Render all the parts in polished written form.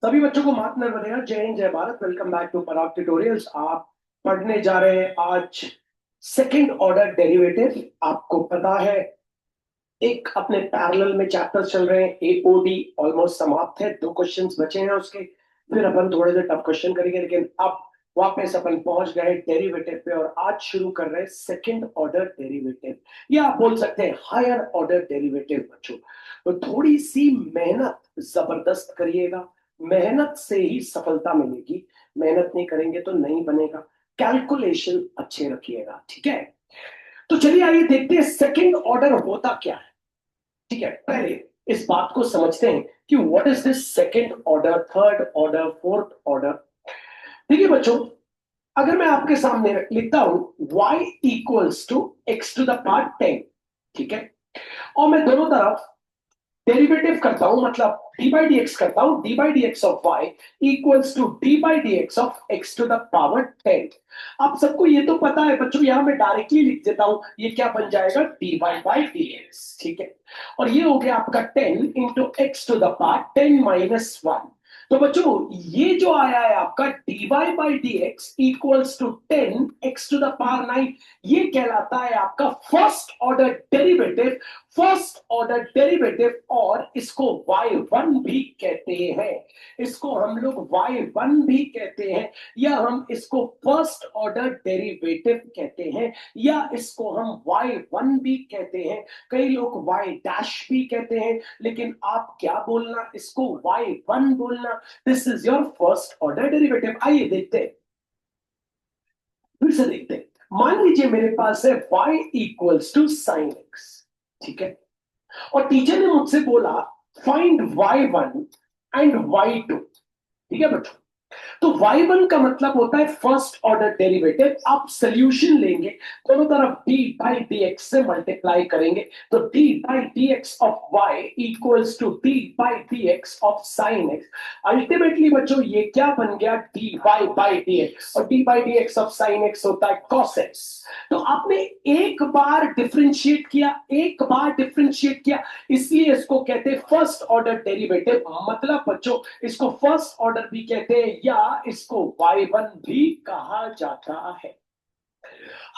सभी बच्चों को माफ न बनेगा। जय हिंद, जय Bharat. Welcome back to Parag tutorials. आप पढ़ने जा रहे हैं आज सेकंड ऑर्डर डेरिवेटिव। आपको पता है एक अपने पैरेलल में चैप्टर चल रहे हैं, एओडी ऑलमोस्ट समाप्त है, दो क्वेश्चंस बचे हैं उसके। फिर अपन थोड़े से टफ क्वेश्चन करेंगे, लेकिन अब वापस अपन पहुंच गए डेरिवेटिव पे और आज शुरू कर रहे हैं सेकंड ऑर्डर डेरिवेटिव, या आप बोल सकते हैं हायर ऑर्डर डेरिवेटिव। बच्चों तो थोड़ी सी मेहनत जबरदस्त करिएगा, मेहनत से ही सफलता मिलेगी। मेहनत नहीं करेंगे तो नहीं बनेगा। कैलकुलेशन अच्छे रखिएगा, ठीक है। तो चलिए आइए देखते हैं सेकंड ऑर्डर होता क्या है। ठीक है, पहले इस बात को समझते हैं कि what is this second order, third order, fourth order. देखिए बच्चों, अगर मैं आपके सामने लिखता हूं y equals to x to the power 10, ठीक है, और मैं दोनों तरफ डेरिवेटिव करता हूं, मतलब डी बाई डी एक्स करता हूं, d by d x of y equals to d by d x of x to the power 10। आप सबको ये तो पता है बच्चों, यहां मैं डायरेक्टली लिख देता हूं, ये क्या बन जाएगा, d y by d x, ठीक है। और ये हो गया आपका 10 into x to the power 10 minus 1। तो बच्चों ये जो आया है आपका d y by d x equals to 10 x to the power 9, ये कहलाता है आपका first order derivative. First order derivative, और इसको y1 भी कहते हैं। इसको हम लोग y1 भी कहते हैं, या हम इसको फर्स्ट ऑर्डर डेरिवेटिव कहते हैं, या इसको हम y1 भी कहते हैं। कई लोग y डैश भी कहते हैं, लेकिन आप क्या बोलना, इसको y1 बोलना। This is your first order derivative. आइए देखते हैं, फिर से देखते हैं। मान लीजिए मेरे पास है y equals to sine x, ठीक है, और टीचर ने मुझसे बोला फाइंड y1 एंड y2, ठीक है बच्चों। तो y1 का मतलब होता है फर्स्ट ऑर्डर डेरिवेटिव। आप सोल्यूशन लेंगे, दोनों तरफ d बाई dx से मल्टीप्लाई करेंगे, तो d by dx of y equals to d by dx of sin x। Ultimately बच्चों ये क्या बन गया, dy बाई dx, और d by dx of sin x होता है cos x। तो आपने एक बार डिफरेंशिएट किया, एक बार डिफरेंशिएट किया, इसलिए इसको कहते हैं फर्स्ट ऑर्डर डेरिवेटिव। मतलब बच्चों इसको फर्स्ट ऑर्डर भी कहते हैं, या इसको y1 भी कहा जाता है।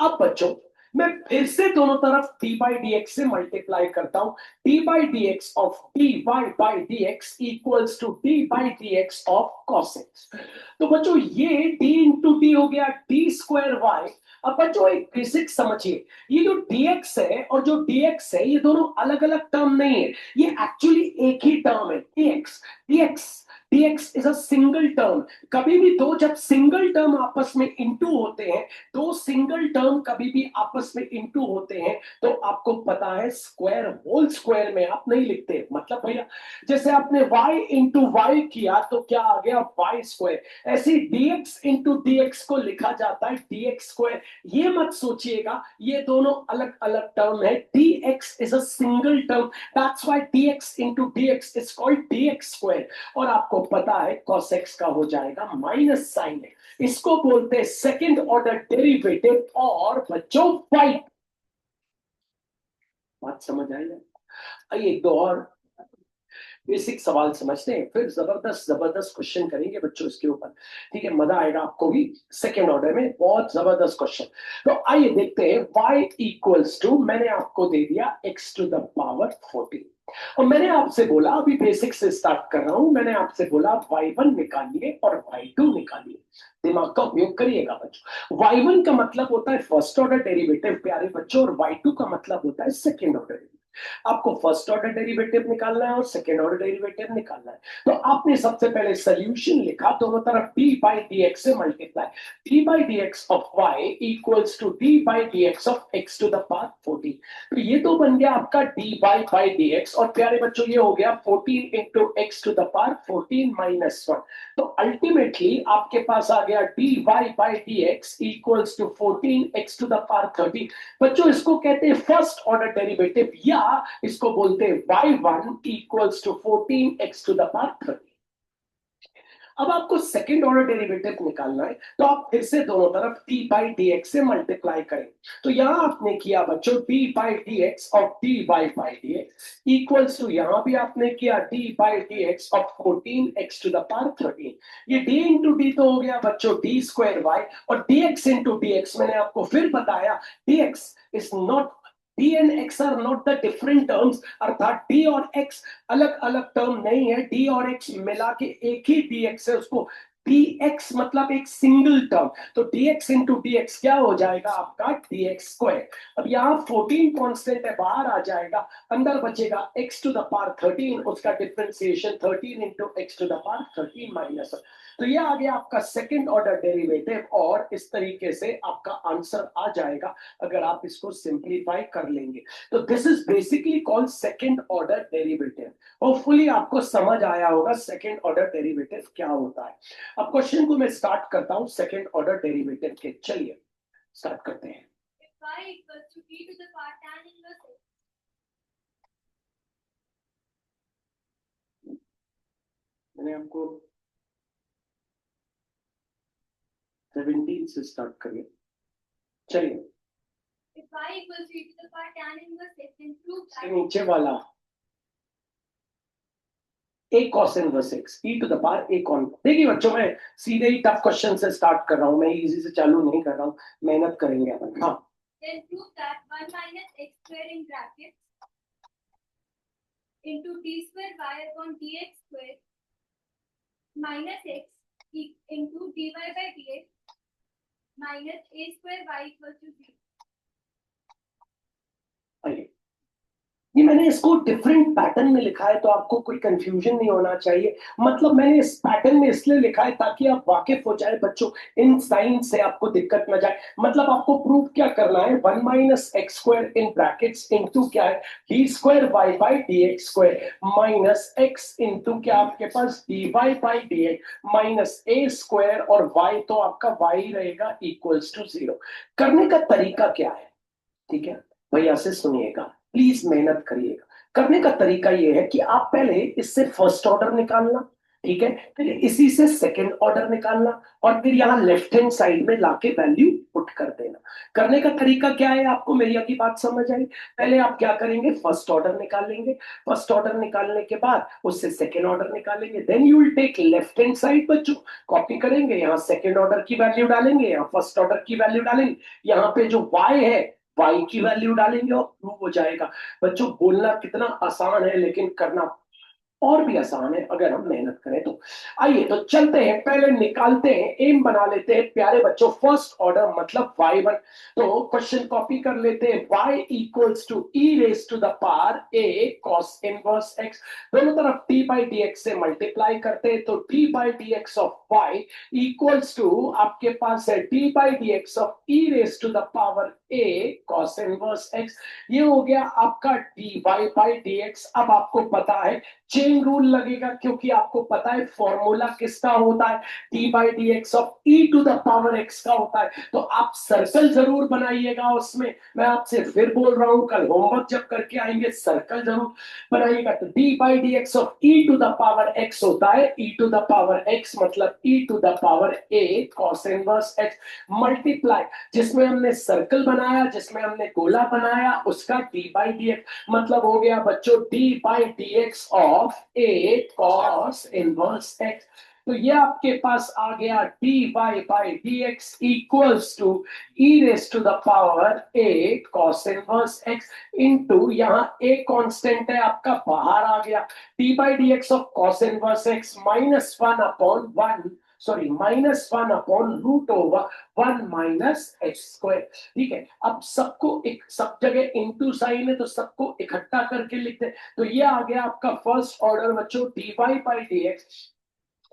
अब बच्चों मैं फिर से दोनों तरफ d बाई डी एक्स से मल्टीप्लाई करता हूं। d by d x of dy by d x equals to d by d x of cos x। तो बच्चों ये d इंटू डी हो गया d स्क्वायर y। अब बच्चों एक बेसिक समझिए, ये जो dx है और जो dx है, ये दोनों अलग अलग टर्म नहीं है, ये एक्चुअली एक ही टर्म है, dx। dx dx is a single term. कभी भी दो जब सिंगल टर्म आपस में इंटू होते हैं, दो सिंगल टर्म कभी भी आपस में इंटू होते हैं, तो आपको पता है स्क्वायर होल स्क्वायर में आप नहीं लिखते। मतलब भैया जैसे आपने y इंटू वाई किया तो क्या आ गया, y स्क्वायर। ऐसे dx इंटू dx को लिखा जाता है dx स्क्वायर। ये मत सोचिएगा ये दोनों अलग अलग टर्म है, dx is a single term, that's why dx into dx is called dx square. और आपको पता है cos x का हो जाएगा माइनस साइन x। इसको बोलते हैं सेकंड ऑर्डर डेरिवेटिव। और बच्चों फाइट, बात समझ आएगा। आइए एक दो और बेसिक सवाल समझते हैं, फिर जबरदस्त जबरदस्त क्वेश्चन करेंगे बच्चों इसके ऊपर। ठीक है, मजा आएगा आपको भी। सेकंड ऑर्डर में बहुत जबरदस्त क्वेश्चन। तो आइए देखते हैं y इक्वल्स टू, मैंने आपको दे दिया x टू द पावर 14, और मैंने आपसे बोला, अभी बेसिक से स्टार्ट कर रहा हूं, मैंने आपसे बोला y1 निकालिए और y2 निकालिए। दिमाग का उपयोग करिएगा बच्चों। y1 का मतलब होता है फर्स्ट ऑर्डर डेरिवेटिव प्यारे बच्चों, और y2 का मतलब होता है सेकंड ऑर्डर। आपको फर्स्ट ऑर्डर डेरिवेटिव निकालना है और सेकंड ऑर्डर डेरिवेटिव निकालना है। तो आपने सबसे पहले सोल्यूशन लिखा, दोनों तरफ d बाई डी एक्स से multiply, d by d x of y equals to d by d x of x to the power 14। तो ये तो बन गया आपका d बाई डी एक्स, और प्यारे बच्चों ये हो गया 14 into x to the power 14 minus 1। तो अल्टीमेटली आपके पास आ गया dy by d x equals to 14 x to the power 30। बच्चों इसको कहते हैं फर्स्ट ऑर्डर डेरिवेटिव, या इसको बोलते हैं y1 equals to 14 x to the power 30। अब आपको सेकंड ऑर्डर डेरिवेटिव निकालना है, तो आप फिर से दोनों तरफ डी बाई डी एक्स से मल्टीप्लाई करें। तो यहां आपने किया बच्चों d by d x of d by by d x equals to, यहां भी आपने किया d by d x of 14x to the power 13। ये डी इंटू डी तो हो गया बच्चों डी स्क्वायर वाई, और d x into d x मैंने आपको फिर बताया d x is not, d and x are not the different terms, अर्थात d और x अलग अलग टर्म नहीं है, d और x मिला के एक ही dx है, उसको dx मतलब एक सिंगल टर्म। तो dx इंटू dx क्या हो जाएगा आपका dx स्क्वायर। अब यहाँ 14 कांस्टेंट है, बाहर आ जाएगा, अंदर बचेगा x टू द पावर 13, उसका differentiation 13 into x to the power 13 minus. तो ये आ गया आपका सेकंड ऑर्डर डेरिवेटिव, और इस तरीके से आपका आंसर आ जाएगा अगर आप इसको सिंप्लीफाई कर लेंगे। तो this is basically called second order derivative. Hopefully आपको समझ आया होगा सेकंड ऑर्डर डेरिवेटिव क्या होता है। अब क्वेश्चन को मैं स्टार्ट करता हूं सेकंड ऑर्डर डेरिवेटिव के, चलिए स्टार्ट करते हैं। मैंने आपको 17 से स्टार्ट करिए, चलिए नीचे वाला a cos inverse x e to the power a कॉन। देखिए बच्चों मैं सीधे ही टफ क्वेश्चन से स्टार्ट कर रहा हूं, मैं इजी से चालू नहीं कर रहा हूं, मेहनत करेंगे अपन। हाँ, then prove that 1 minus x square in brackets into d square y upon dx square minus x into dy by dx minus a square y equals to 0। ये मैंने इसको डिफरेंट पैटर्न में लिखा है, तो आपको कोई कंफ्यूजन नहीं होना चाहिए। मतलब मैंने इस पैटर्न में इसलिए लिखा है ताकि आप वाकिफ हो जाए बच्चों, इन साइन से आपको दिक्कत न जाए। मतलब आपको प्रूव क्या करना है, 1 minus x square in brackets into क्या है d square y by d x square minus x into क्या आपके पास d y by d x minus a square, और वाई तो आपका वाई रहेगा इक्वल्स टू 0। करने का तरीका क्या है, ठीक है भैया से सुनिएगा, प्लीज मेहनत करिएगा। करने का तरीका यह है कि आप पहले इससे फर्स्ट ऑर्डर निकालना, ठीक है, फिर इसी से सेकंड ऑर्डर निकालना, और फिर यहाँ लेफ्ट हैंड साइड में लाके वैल्यू पुट कर देना। करने का तरीका क्या है, आपको मेरी की बात समझ आई। पहले आप क्या करेंगे, फर्स्ट ऑर्डर निकालेंगे, फर्स्ट ऑर्डर निकालने के बाद उससे सेकंड ऑर्डर निकालेंगे, then you will take left hand side बच्चों, कॉपी करेंगे, यहाँ सेकंड ऑर्डर की वैल्यू डालेंगे, यहाँ फर्स्ट ऑर्डर की वैल्यू डालेंगे, यहाँ पे जो y है y की वैल्यू डालेंगे और प्रूव हो जाएगा। बच्चों बोलना कितना आसान है, लेकिन करना और भी आसान है अगर हम मेहनत करें तो। आइए तो चलते हैं, पहले निकालते हैं, एम बना लेते हैं प्यारे बच्चों, फर्स्ट ऑर्डर मतलब y1। तो क्वेश्चन कॉपी कर लेते हैं, y equals to e raise to the power a cos inverse x, दोनों तरफ t बाई dx से मल्टीप्लाई करते हैं, तो t by dx of y equals to आपके पास है t by dx of e raise to the power a cos inverse x। ये हो गया आपका dy बाई dx। अब आपको पता है चेन रूल लगेगा, क्योंकि आपको पता है फॉर्मूला किसका होता है, t by d x of e to the power x का होता है। तो आप सर्कल जरूर बनाइएगा उसमें, मैं आपसे फिर बोल रहा हूं, कल होमवर्क जब करके आएंगे सर्कल जरूर बनाइएगा। तो d by d x of e to the power x होता है, e to the power x मतलब e to the power a cos inverse x multiply, जिसमें हमने सर्कल बनाया, जिसमें हमने गोला बनाया, उसका डी बाई डी एक्स मतलब हो गया बच्चों d by d x of a cos inverse x। तो ये आपके पास आ गया dy by dx equals to e raise to the power a cos inverse x into यहाँ a कांस्टेंट है आपका, बाहर आ गया d by dx of cos inverse x minus 1 upon 1, sorry minus 1 upon root over 1 minus x square. ठीक है, अब सबको एक, सब जगह इनटू साइन है तो सबको इकट्ठा करके लिखते हैं। तो ये आ गया आपका फर्स्ट ऑर्डर बच्चों, d y by d x,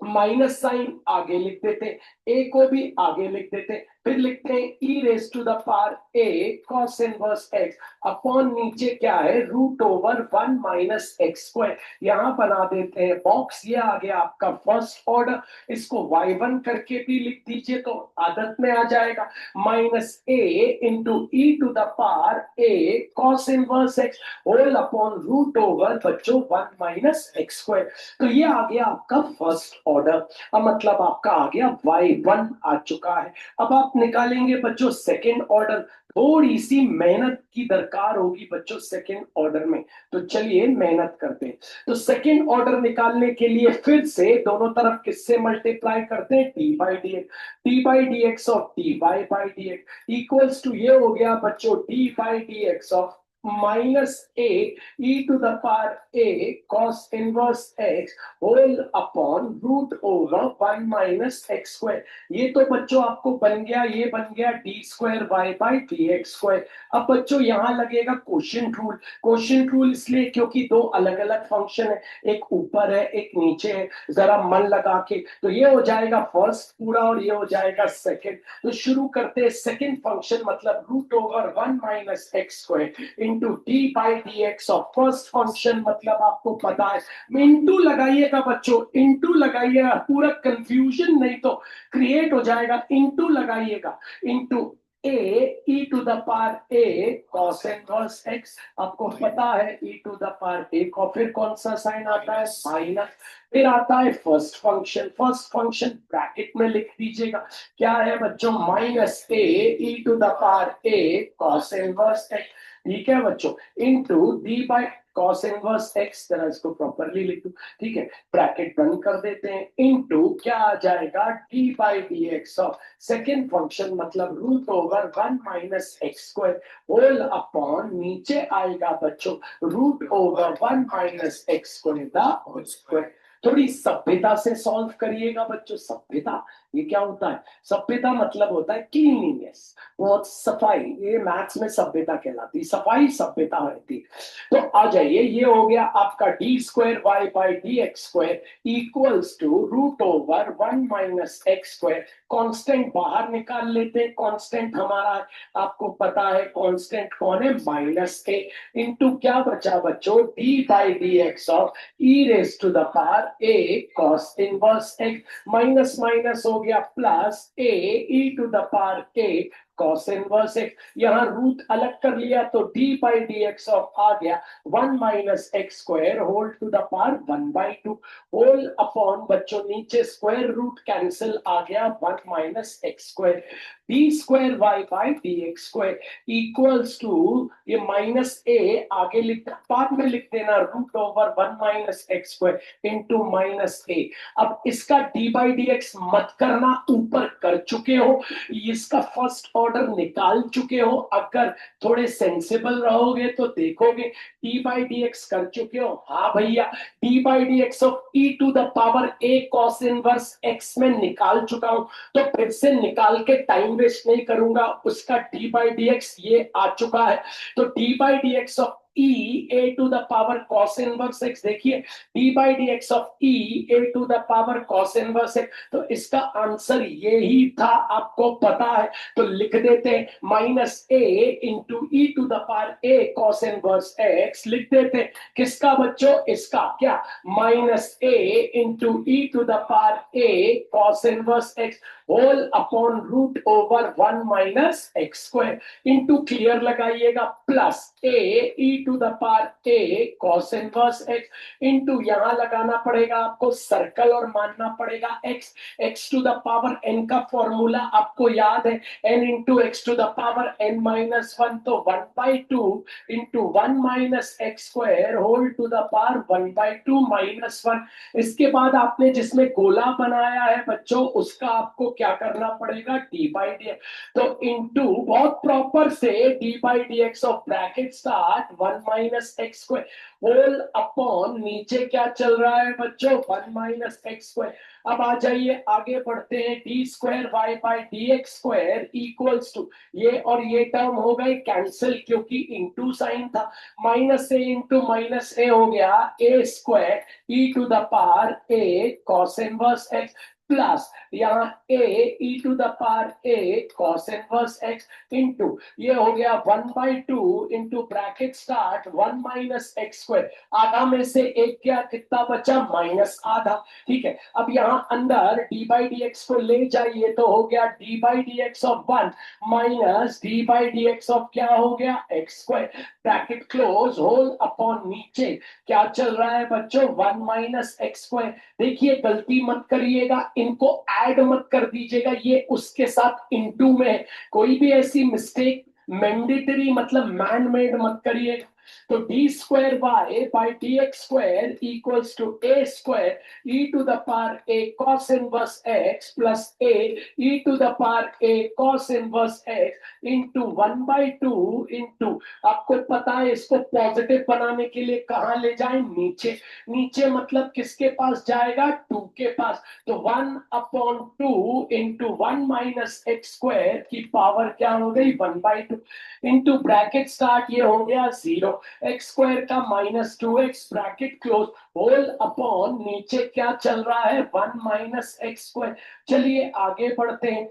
minus sine आगे लिख देते, ए को भी आगे लिख देते, फिर लिखते हैं e raise to the power a cos inverse x upon नीचे क्या है root over 1 minus x square. यहां बना देते हैं बॉक्स, ये आ गया आपका फर्स्ट ऑर्डर। इसको y1 करके भी लिख दीजिए तो आदत में आ जाएगा, minus a into e to the power a cos inverse x whole upon root over बच्चों 1 माइनस एक्स स्क्वायर। तो ये आ गया आपका फर्स्ट ऑर्डर। अब मतलब आपका आ गया y1 आ चुका है। अब आप निकालेंगे बच्चों सेकंड ऑर्डर। थोड़ी सी मेहनत की दरकार होगी बच्चों सेकंड ऑर्डर में, तो चलिए मेहनत करते हैं। तो सेकंड ऑर्डर निकालने के लिए फिर से दोनों तरफ किससे मल्टीप्लाई करते हैं, t by d x. T by d x of t y by d x equals to ये हो गया बच्चों d by d x of minus a e to the power a cos inverse x whole upon root over 1 minus x square. ये तो बच्चों आपको बन गया, ये बन गया d square y by d x square. अब बच्चों यहां लगेगा क्वोशिएंट रूल। क्वोशिएंट रूल इसलिए क्योंकि दो अलग अलग फंक्शन है, एक ऊपर है एक नीचे है, जरा मन लगा के। तो ये हो जाएगा फर्स्ट पूरा और ये हो जाएगा सेकंड। तो शुरू करते हैं सेकंड फंक्शन मतलब root over 1 minus x square into d by d x of first function मतलब आपको पता है इंटू लगाइएगा बच्चों, इंटू लगाइएगा, पूरा कंफ्यूजन नहीं तो क्रिएट हो जाएगा। इंटू लगाइएगा, into a e to the power a cos inverse x, आपको पता है e to the power a को फिर कौन सा साइन आता है माइनस, फिर आता है first function. First function bracket में लिख दीजिएगा, क्या है बच्चों minus a e to the power a cos inverse x, ठीक है बच्चों, into d by cos inverse x, जरा इसको प्रॉपरली लिख दो, ठीक है, ब्रैकेट बंद कर देते हैं, इनटू क्या आ जाएगा d by d x of second function मतलब root over 1 minus x square whole upon नीचे आएगा बच्चों root over 1 minus x square the whole square. थोड़ी सभ्यता से सॉल्व करिएगा बच्चों। सभ्यता ये क्या होता है, सभ्यता मतलब होता है क्लीनिनेस, बहुत सफाई, ये मैथ्स में सभ्यता कहलाती है, सफाई सभ्यता रहती है। तो आ जाइए, ये हो गया आपका d square y by d x square equals to root over 1 minus x square. Constant बाहर निकाल लेते हैं, कांस्टेंट हमारा आपको पता है कांस्टेंट कौन है माइनस ए, इंटू क्या बचा बच्चों d by d x of e raise to the power a cos inverse x, minus minus हो गया plus a e to the power a cos inverse x. यहां रूट अलग कर लिया तो d by d x of आ गया 1 minus x square whole to the power 1 by 2 whole upon बच्चों नीचे स्क्वायर रूट कैंसिल आ गया 1 minus x square D square y by d x square equals to ये माइनस ए आगे लिख बाद में लिख देना root over 1 minus x square into minus a. अब इसका डी बाई डी एक्स मत करना, ऊपर कर चुके हो, इसका फर्स्ट ऑर्डर निकाल चुके हो। अगर थोड़े सेंसिबल रहोगे तो देखोगे डी बाई डी एक्स कर चुके हो, हाँ भैया d by d x of e to the power a cos inverse x में निकाल चुका हूं, तो फिर से निकाल के टाइम वेस्ट नहीं करूंगा। उसका डी बाई डी एक्स ये आ चुका है, तो d by d x of e a to the power cos inverse x, देखिए d by dx of e a to the power cos inverse x, तो इसका आंसर यही था, आपको पता है तो लिख देते हैं minus a into e to the power a cos inverse x लिख देते हैं। किसका बच्चों, इसका क्या minus a into e to the power a cos inverse x whole upon root over 1 minus x square into clear लगाइएगा plus a e to the power a cos inverse x into यहां लगाना पड़ेगा आपको circle और मानना पड़ेगा x, x to the power n का formula आपको याद है n into x to the power n minus 1, तो 1 by 2 into 1 minus x square whole to the power 1 by 2 minus 1। इसके बाद आपने जिसमें गोला बनाया है बच्चों उसका आपको क्या करना पड़ेगा डी बाई डी एक्स, तो इंटू बहुत प्रॉपर से d by d x of bracket start 1 minus x square whole upon नीचे क्या चल रहा है बच्चों 1 माइनस एक्स स्क्वायर। अब आ जाइए आगे बढ़ते हैं, d square y by d x square equals to ये और ये टर्म हो गए कैंसिल क्योंकि इंटू साइन था, minus a into minus a हो गया a square e to the power a cos inverse x plus यहाँ a e to the power a cos inverse x into ये हो गया 1/2 into bracket start 1 minus x square, आधा में से एक क्या कितना बचा माइनस आधा। ठीक है, अब यहाँ अंदर डी बाई डी एक्स को ले जाइए तो हो गया d by d x of 1 minus d by d x of क्या हो गया x square, bracket close whole upon नीचे क्या चल रहा है बच्चों 1 माइनस एक्स स्क्वायर। देखिए गलती मत करिएगा, इनको ऐड मत कर दीजिएगा, ये उसके साथ इनटू में है, कोई भी ऐसी मिस्टेक मैंडेटरी मतलब मैन मेड मत करिएगा। तो d square y by d x square equals to a square e to the power a cos inverse x plus a e to the power a cos inverse x into 1/2 into, आपको पता है इसको positive बनाने के लिए कहां ले जाएं नीचे, नीचे मतलब किसके पास जाएगा 2 के पास, तो 1/2 इंटू 1 माइनस एक्स स्क्वायर की पावर क्या हो गई 1/2 इंटू ब्रैकेट स्टार्ट ये हो गया 0 एक्स स्क्वायर का minus 2x bracket close whole upon नीचे क्या चल रहा है 1 माइनस एक्स स्क्वायर। चलिए आगे बढ़ते हैं,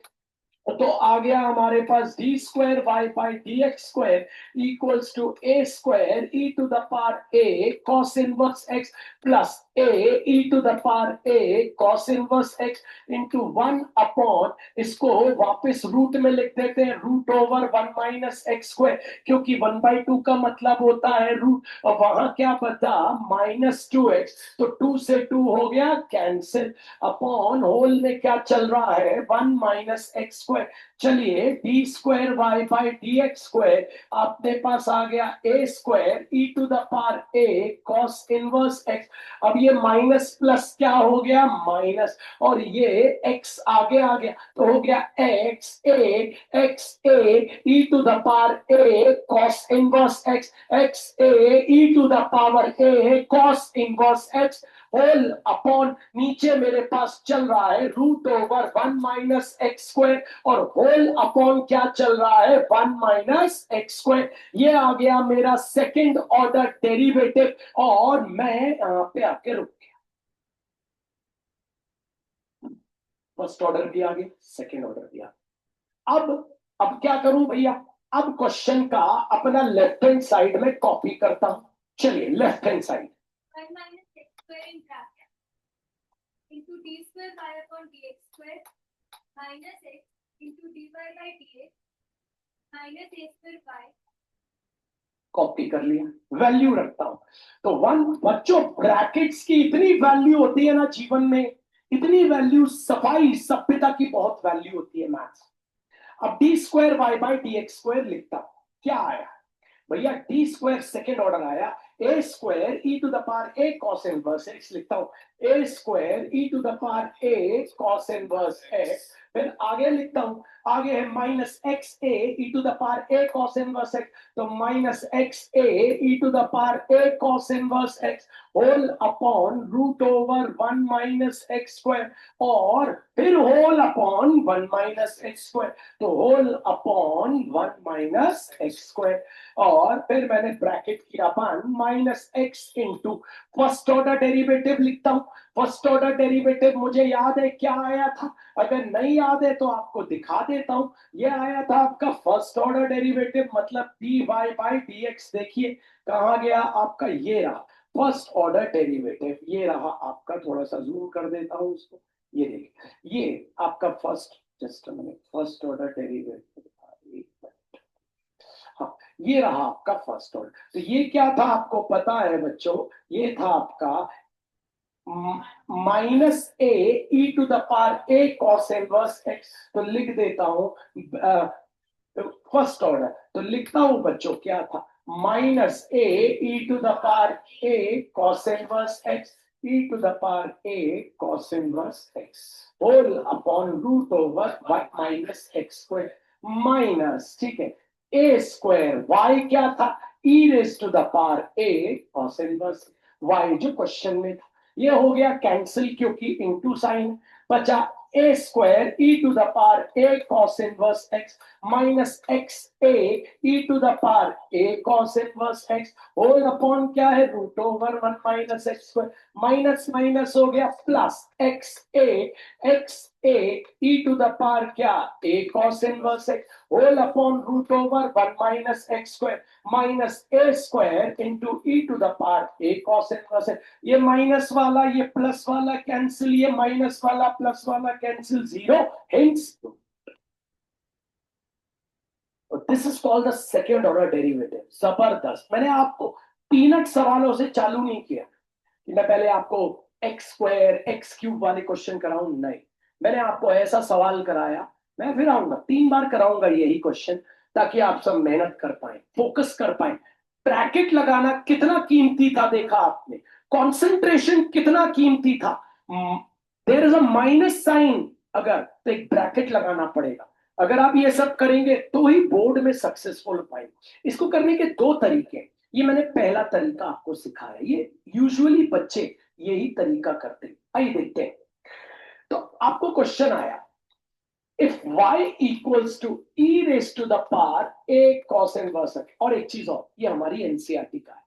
तो आ गया हमारे पास d square y by d x square equals to a square e to the power a cos inverse x plus a e to the power a cos inverse x into 1 upon, इसको वापस root में लिख देते हैं root over 1 minus x square, क्योंकि 1/2 का मतलब होता है रूट, और वहां क्या बचा -2x, तो 2 से 2 हो गया कैंसिल अपॉन होल में क्या चल रहा है 1 माइनस एक्स स्क्वायर। चलिए d square y by d x square आपके पास आ गया a square e to the power a cos inverse x, अब ये माइनस प्लस क्या हो गया माइनस, और ये एक्स आगे आ गया तो हो गया x a e to the power a cos inverse x, x a e to the power a cos inverse x whole upon नीचे मेरे पास चल रहा है root over 1 minus x square, और होल अपॉन क्या चल रहा है 1 माइनस एक्स स्क्वायर। ये आ गया मेरा सेकंड ऑर्डर डेरिवेटिव, और मैं यहां पे आके रुक गया, फर्स्ट ऑर्डर भी आ गया सेकंड ऑर्डर भी आ गया। अब क्या करूं भैया, अब क्वेश्चन का अपना लेफ्ट हैंड साइड में कॉपी करता हूं। चलिए left hand side 1 minus x square in bracket into d square y upon dx square minus x into dy by dx minus a square y। Copy कर लिया, value रखता हूं तो 1, बच्चों ब्रैकेट्स की इतनी वैल्यू होती है ना जीवन में, इतनी वैल्यू, सफाई सभ्यता की बहुत वैल्यू होती है मैथ्स। अब d square y by d x square लिखता हूं, क्या आया भैया डी स्क्वायर सेकेंड ऑर्डर आया a square e to the power a cos inverse x, लिखता हूं a square e to the power a cos inverse x, फिर आगे लिखता हूं, आगे है minus x a e to the power a cos inverse x, तो minus x a e to the power a cos inverse x whole upon root over 1 minus x square, और फिर whole upon 1 minus x square, तो whole upon 1 minus x square, और फिर मैंने bracket किया 1 minus x into first order derivative लिखता हूं। First order derivative मुझे याद है क्या आया था, अगर नहीं याद है तो आपको दिखा देता हूं। ये आया था आपका फर्स्ट ऑर्डर डेरिवेटिव मतलब d y by d x, देखिए कहां गया आपका, ये रहा फर्स्ट ऑर्डर डेरिवेटिव, ये रहा आपका, थोड़ा सा जूम कर देता हूं इसको, ये देखिए ये आपका first, just first order derivative, हाँ ये रहा आपका फर्स्ट ऑर्डर। तो ये क्या था आपको पता है बच्चों, ये था आपका minus a e to the power a cos inverse x, तो लिख देता हूं फर्स्ट ऑर्डर, तो लिखता हूं बच्चों क्या था minus a e to the power a cos inverse x e to the power a cos inverse x whole upon root over 1 minus x square minus, ठीक है, ए स्क्वायर वाई क्या था e raise to the power a cos inverse y जो question में था, ये हो गया कैंसिल क्योंकि इनटू साइन, बचा a square e to the power a cos inverse x minus x a e to the power a cos inverse x whole upon क्या है root over 1 minus x square minus minus हो गया plus x a e to the power क्या a cos inverse x whole upon root over 1 minus x square minus a square into e to the power a cos inverse x ये minus वाला ये plus वाला cancel ये minus वाला plus वाला cancel zero hence this is called the second order derivative जबरदस्त मैंने आपको पीनट सवालों से चालू नहीं किया कि मैं पहले आपको एक्स स्क्वायर एक्स क्यूब वाले क्वेश्चन कराऊं नहीं मैंने आपको ऐसा सवाल कराया मैं फिर आऊंगा 3 बार कराऊंगा यही क्वेश्चन ताकि आप सब मेहनत कर पाए फोकस कर पाए ब्रैकेट लगाना कितना कीमती था देखा आपने कंसंट्रेशन कितना कीमती था there is a minus sign अगर तो एक ब्रैकेट लगाना पड़ेगा अगर आप ये सब करेंगे तो ही बोर्ड में सक्सेसफुल पाएंगे इसको करने के 2 तरीके ये मैंने पहला तरीका आपको सिखाया ये यूजुअली बच्चे यही तरीका करते हैं आइए देखते हैं तो आपको क्वेश्चन आया if y equals to e raise to the power a cos inverse और एक चीज और ये हमारी एनसीईआरटी का है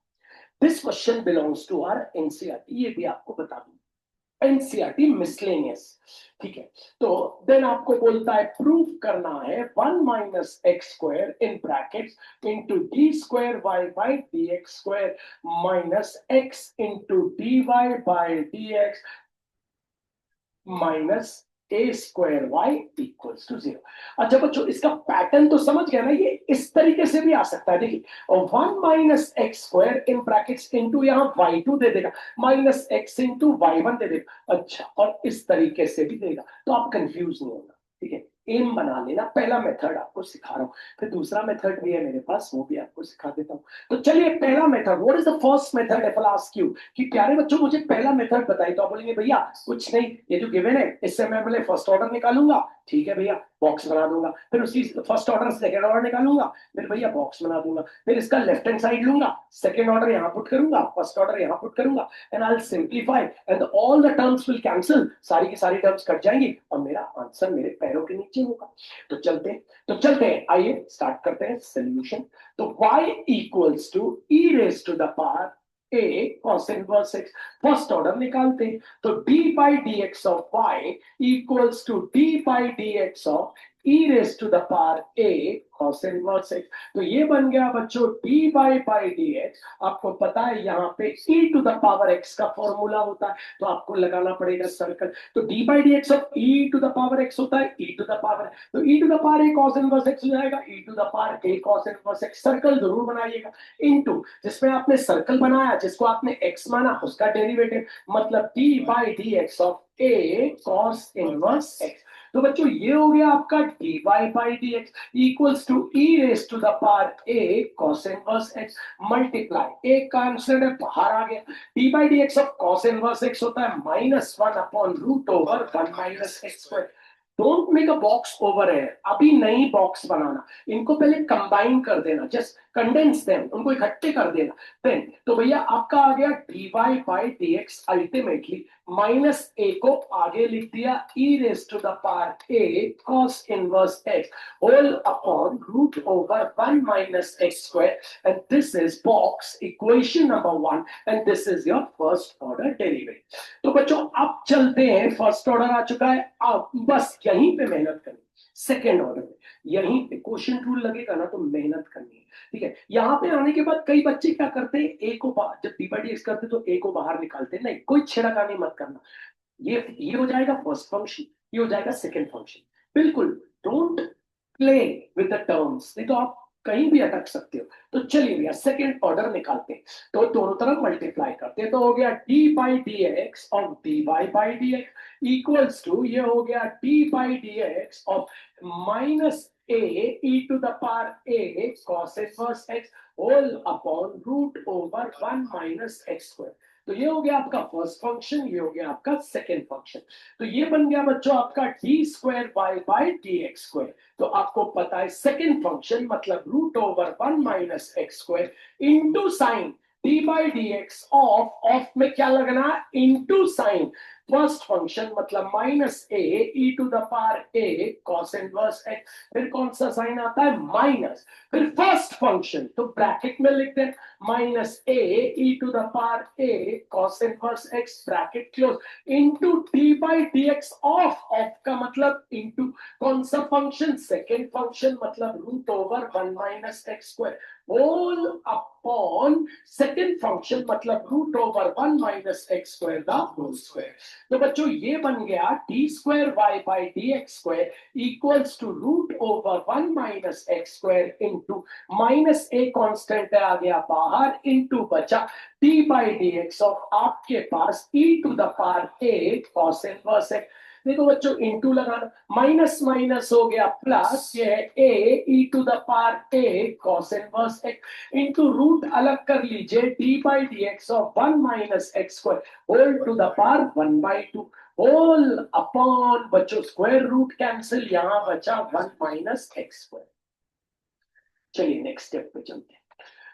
this question belongs to our NCERT ये भी आपको बता दूं एनसीईआरटी मिसलेनियस ठीक है तो देन आपको बोलता है प्रूव करना है 1 minus x square in brackets into d square y by d x square minus x into d y by d x minus a square y equals to 0 अच्छा बच्चों इसका पैटर्न तो समझ गया ना ये इस तरीके से भी आ सकता है देखिए और 1 minus x square in brackets into यहाँ y2 दे देगा माइनस एक्स इंटू y1 दे देगा अच्छा और इस तरीके से भी देगा तो आप कंफ्यूज नहीं होगा ठीक है एम बना लेना पहला मेथड आपको सिखा रहा हूं फिर दूसरा मेथड भी है मेरे पास वो भी आपको सिखा देता हूं तो चलिए पहला method what is the first method if I ask you कि प्यारे बच्चों मुझे पहला मेथड बताइए तो आप बोलेंगे भैया कुछ नहीं ये जो गिवन है इससे मैं पहले फर्स्ट ऑर्डर निकालूंगा ठीक है भैया बॉक्स बना दूंगा फिर उसी फर्स्ट ऑर्डर सेकंड ऑर्डर निकालूंगा फिर भैया बॉक्स बना दूंगा फिर इसका लेफ्ट हैंड साइड लूंगा सेकंड ऑर्डर यहां पुट करूंगा फर्स्ट ऑर्डर यहां पुट करूंगा and I will simplify and all the terms will cancel सारी की सारी टर्म्स कट जाएंगी और मेरा आंसर मेरे पैरों के नीचे होगा तो चलते हैं आइए स्टार्ट करते हैं सॉल्यूशन तो y equals to e raise to the power a cos inverse x first order निकालते हैं तो d by dx of y equals to d by dx of e raised to the power a cos inverse x तो ये बन गया बच्चों d by dx आपको पता है यहाँ पे e to the power x का फॉर्मूला होता है तो आपको लगाना पड़ेगा सर्कल तो d by dx of e to the power x होता है e to the power तो e to the power a cos inverse x हो जाएगा e to the power a cos inverse x circle जरूर बनाइएगा into जिसमें आपने circle बनाया जिसको आपने x माना उसका डेरिवेटिव मतलब d by dx of a cos inverse x तो बच्चों ये हो गया आपका dy by dx equals to e raised to the power a cos inverse x multiply एक का आंसर है बाहर आ गया d by dx of cos inverse x होता है -1 upon root over 1 minus x square don't make a box over है अभी नई बॉक्स बनाना इनको पहले कंबाइन कर देना जस्ट कंडेंस देम उनको इकट्ठे कर देना देन तो भैया आपका आ गया dy by dx ultimately minus a को आगे लिख दिया e raised to the power a cos inverse x whole upon root over 1 minus x square and this is box equation number 1 and this is your first order derivative तो बच्चों अब चलते हैं first order आ चुका है अब बस यहीं पे मेहनत करनी सेकेंड ऑर्डर में यहीं पे क्वेश्चन रूल लगेगा ना तो मेहनत करनी है ठीक है यहाँ पे आने के बाद कई बच्चे क्या करते हैं ए को जब डी बाई डीएक्स करते तो ए को बाहर निकालते नहीं कोई छेड़खानी मत करना ये हो जाएगा फर्स्ट फंक्शन ये हो जाएगा सेकेंड फंक्शन बिल्कुल don't play with the terms नहीं तो आप कहीं भी अटक सकते हो तो चलिए भैया सेकेंड ऑर्डर निकालते हैं तो दोनों तरफ मल्टीप्लाई करते हैं तो हो गया d by dx of dy by dx equals to ये हो गया d by dx of minus a e to the power a cos inverse x whole upon root over 1 minus x square तो ये हो गया आपका फर्स्ट फंक्शन ये हो गया आपका सेकेंड फंक्शन तो ये बन गया बच्चों आपका d square y by d x square तो आपको पता है सेकेंड फंक्शन मतलब root over 1 minus x square into sign d by d x of में क्या लगना इंटू साइन फर्स्ट फंक्शन मतलब minus a e to the power a cos inverse x, फिर कौन सा साइन आता है माइनस, फिर फर्स्ट फंक्शन तो ब्रैकेट में लिखते हैं minus a e to the power a cos inverse x bracket close into d by d x of f का मतलब इनटू कौन सा फंक्शन सेकेंड फंक्शन मतलब root over one minus x square whole upon second function मतलब root over one minus x square the whole square. तो बच्चों ये बन गया d square y by d x square equals to root over one minus x square into minus a constant आ गया बाहर into बचा डी बाई डी एक्स और आपके पास e to the power a cos inverse x. देखो बच्चों into लगाना माइनस माइनस हो गया प्लस ये है a e to the power a cos inverse x into root अलग कर लीजिए d by d x of one minus x square whole to the power one by two whole upon बच्चों square root cancel यहां बचा one minus x square. चलिए next step पे चलते हैं।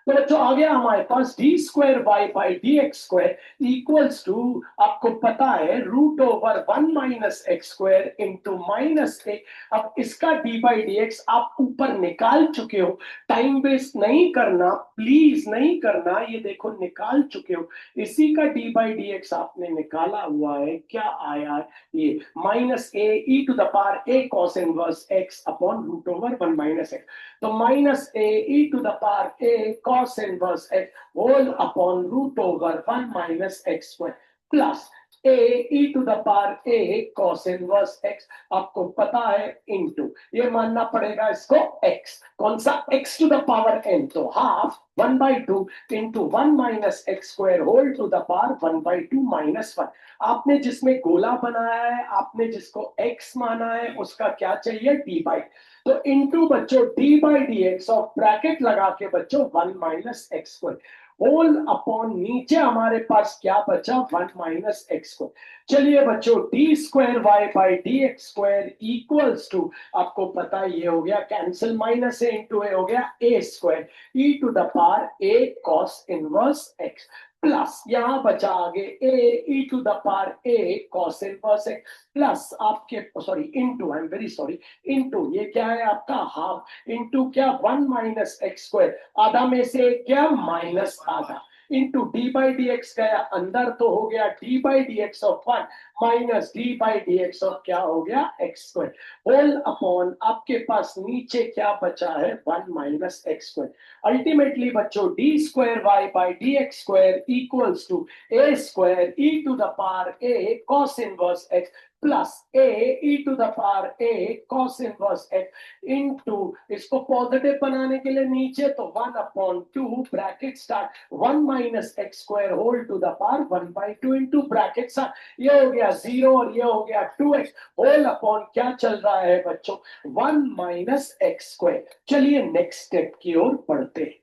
तो बच्चों आ गया हमारे पास d square y by d x square equals to आपको पता है root over one minus x square into minus a. अब इसका डी बाई डी एक्स आप ऊपर निकाल चुके हो, टाइम वेस्ट नहीं करना प्लीज नहीं करना, ये देखो निकाल चुके हो। इसी का डी बाई डी एक्स आपने निकाला हुआ है, क्या आया ये minus a e to the power a cos inverse x upon root over one minus x. तो minus a e to the power a cos inverse x whole upon root over 1 minus x square plus a e to the power a cos inverse x आपको पता है into ये मानना पड़ेगा इसको x, कौन सा x to the power n, तो half 1 by 2 into 1 minus x square whole to the power 1 by 2 minus 1। आपने जिसमें गोला बनाया है आपने जिसको x माना है उसका क्या चाहिए d by, तो इनटू बच्चों डी बाई डी एक्स और ब्रैकेट लगा के बच्चों one minus x square whole upon नीचे हमारे पास क्या बचा वन माइनस एक्स स्क्वायर। चलिए बच्चों d square y by d x square equals to आपको पता ये हो गया cancel minus a into a हो गया a square e to the power a cos inverse x plus यहां बचा आगे a e to the power a cos inverse x plus आपके sorry into I am very sorry into ये क्या है आपका हाफ इंटू क्या वन माइनस एक्स स्क्वायर आधा में से क्या माइनस आधा into d by d x गया अंदर तो हो गया d by d x of one minus d by d x of क्या हो गया एक्स स्क्वायर होल अपॉन आपके पास नीचे क्या बचा है one minus x square. Ultimately बच्चों d square y by d x square equals to a square e to the power a cos inverse x plus a e to the power a cos inverse x into इसको positive बनाने के लिए नीचे तो one upon two bracket start one minus x square whole to the power one by two into bracket start ये हो गया zero और ये हो गया टू एक्स होल अपॉन क्या चल रहा है बच्चों वन माइनस एक्स स्क्वायर। चलिए नेक्स्ट स्टेप की ओर बढ़ते हैं।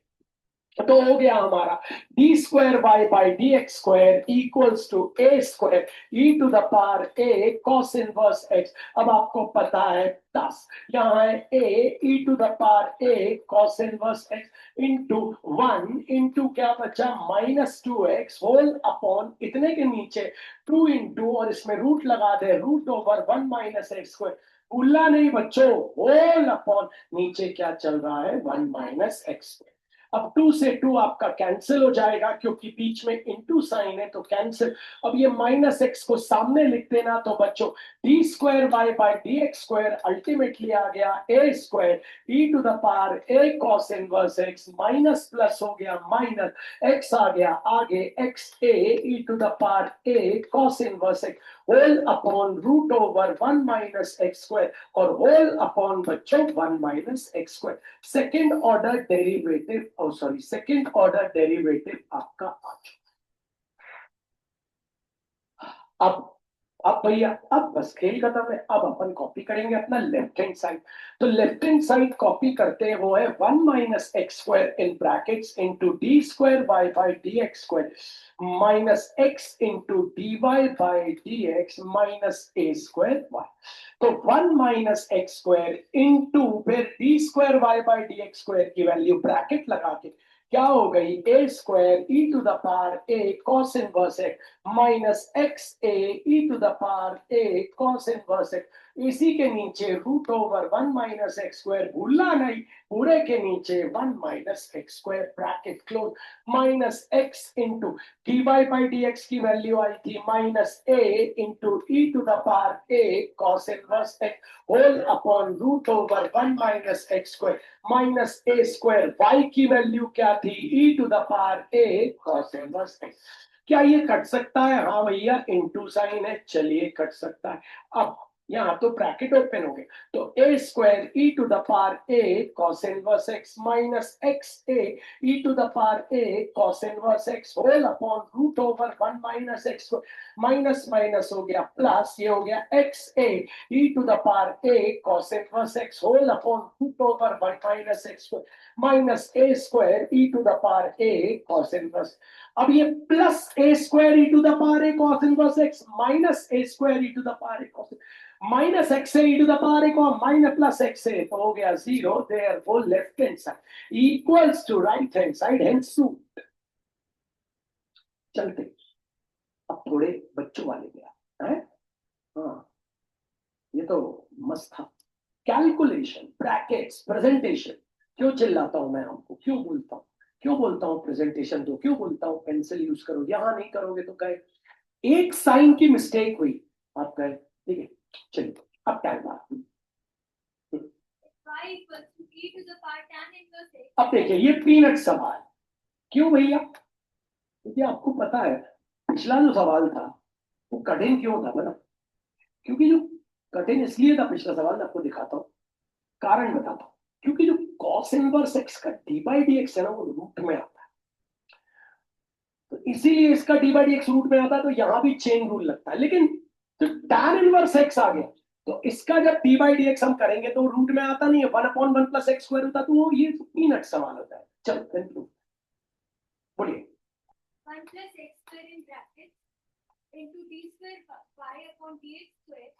तो हो गया हमारा d square y by d x square equals to a square e to the power a cos inverse x. अब आपको पता है प्लस यहाँ है a e to the power a cos inverse x into one into क्या बचा minus two x whole upon इतने के नीचे टू इंटू और इसमें रूट लगा दे root over one minus x square भूलना नहीं बच्चों होल अपॉन नीचे क्या चल रहा है वन माइनस एक्स। अब 2 से 2 आपका कैंसिल हो जाएगा क्योंकि बीच में इनटू साइन है तो कैंसिल। अब ये माइनस एक्स को सामने लिख देना तो बच्चों d square y by d x square ultimately आ गया a square e to the power a cos inverse x minus plus हो गया माइनस एक्स आ गया आगे x a e to the power a cos inverse x whole upon root over one minus x square और whole upon बच्चों one minus x square. Second order derivative sorry second order derivative आपका आ चुका। अब भैया अब बस खेल खत्म है। अब अपन कॉपी करेंगे अपना लेफ्ट हैंड साइड। तो लेफ्ट हैंड साइड कॉपी करते हैं वो है one minus x square in brackets into d square y by d x square minus x into d y by d x minus a square y. तो one minus x square into फिर d square y by d x square की value bracket लगा के क्या हो गई, a square e to the power a cos inverse x minus x a e to the power a cos inverse x, इसी के नीचे root over 1 minus x square, भूलना नहीं, पूरे के नीचे 1 minus x square bracket close, minus x into d y by d x की value आई थी minus a into e to the power a cos inverse x whole upon root over 1 minus x square minus a square, Y की value क्या थी, e to the power a cos inverse x. क्या ये cut सकता है? हाँ भैया, into sine है, चलिए कट सकता है। अब यहाँ तो ब्रैकेट ओपन हो गए, तो a square e to the power a cos inverse x minus x a e to the power a cos inverse x whole upon root over 1 minus x, minus minus हो गया plus, ये हो गया x a e to the power a cos inverse x whole upon root over 1 minus x minus a square e to the power a cos inverse. अब ये plus A square e to the power a cos inverse x minus a square e to the power a cos minus x e to the power एक और minus plus x a, तो हो गया zero, therefore left hand side equals to right hand side, hence suit. चलते अब थोड़े बच्चों वाले गया है। हाँ, ये तो मस्त था। Calculation, brackets, presentation. क्यों चिल्लाता हूं मैं आपको, क्यों बोलता हूं, क्यों बोलता हूं प्रेजेंटेशन दो, क्यों बोलता हूं पेंसिल यूज करो, यहां नहीं करोगे तो कहे एक साइन की मिस्टेक हुई, आप कहे ठीक है। चलिए अब time y equals to e to the power tan inverse x। अब देखिए ये पीनट सवाल, क्यों भैया? क्योंकि आपको पता है पिछला जो सवाल था वो कठिन क्यों था ना, क्योंकि जो कठिन इसलिए था पिछला सवाल, आपको दिखाता हूँ, कारण बताता हूँ। क्योंकि जो कॉस इनवर्स एक्स का डी बाई डी एक्स है ना, वो रूट में आता है, तो इसीलिए इसका d by d x root में आता है, तो यहां भी चेन रूल लगता है। लेकिन जो tan इनवर्स एक्स आ गया, तो इसका जब डी बाई डी एक्स हम करेंगे तो रूट में आता नहीं है, 1 अपॉन 1 प्लस एक्स स्क्वायर होता है, तो वो ये पीनट सवाल होता है। चलो कंक्लूड बोलिए। 1 plus x square in brackets into d square y upon dx square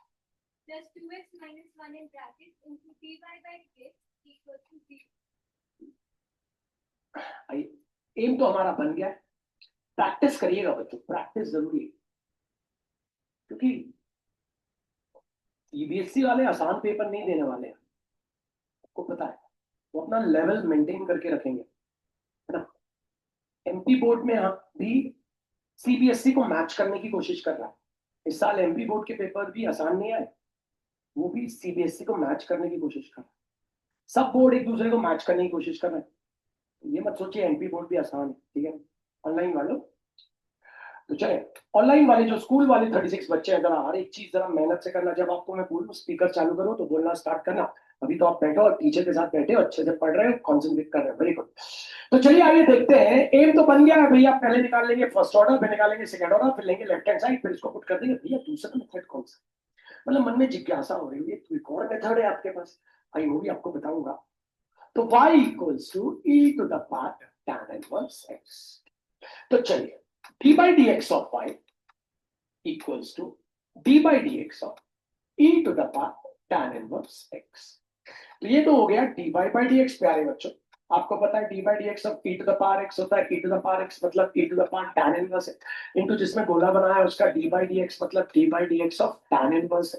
plus 2x minus 1 in brackets into dy by dx equals to 0। M तो हमारा बन गया है, प्रैक्टिस करिएगा बच्चों, प्रैक्टिस जरूरी है, क्योंकि सीबीएसई वाले आसान पेपर नहीं देने वाले हैं, आपको पता है, वो अपना लेवल मेंटेन करके रखेंगे, है ना। एमपी बोर्ड में भी सीबीएसई को मैच करने की कोशिश कर रहा है। इस साल एमपी बोर्ड के पेपर भी आसान नहीं आए, वो भी सीबीएसई को मैच करने की कोशिश कर रहा है। सब बोर्ड एक दूसरे को मैच करने की कोशिश कर रहे हैं, ये मत सोचिए एमपी बोर्ड भी आसान है, ठीक है। ऑनलाइन वालों तो चले, ऑनलाइन वाले जो स्कूल वाले 36 बच्चे हैं, जरा हर एक चीज जरा मेहनत से करना। जब आपको मैं बोलूं स्पीकर चालू करो तो बोलना स्टार्ट करना। अभी तो आप बैठो और टीचर के साथ बैठे हो, अच्छे से पढ़ रहे हो, कॉन्सेंट्रेट कर रहे हो, वेरी गुड। तो चलिए आइए देखते हैं। एम तो बन गया है भैया, पहले निकाल लेंगे फर्स्ट ऑर्डर, फिर निकालेंगे सेकंड ऑर्डर, फिर लेंगे लेफ्ट हैंड साइड, फिर इसको पुट कर देंगे। भैया दूसरा मेथड कौन सा? मतलब मन में जिज्ञासा हो रही है, कोई और मेथड है आपके पास? आई वो भी आपको बताऊंगा। तो y equals to e to the power tan inverse x। तो चलिए d by dx of y equals to d by dx of e to the power tan inverse x। तो ये तो हो गया dy by dx। प्यारे बच्चों, आपको पता है d by d x of e to the power x होता है, e to the power x मतलब e to the power tan inverse into जिसमें गोला बनाया है उसका डी बाई डी एक्स मतलब d by d x of tan inverse.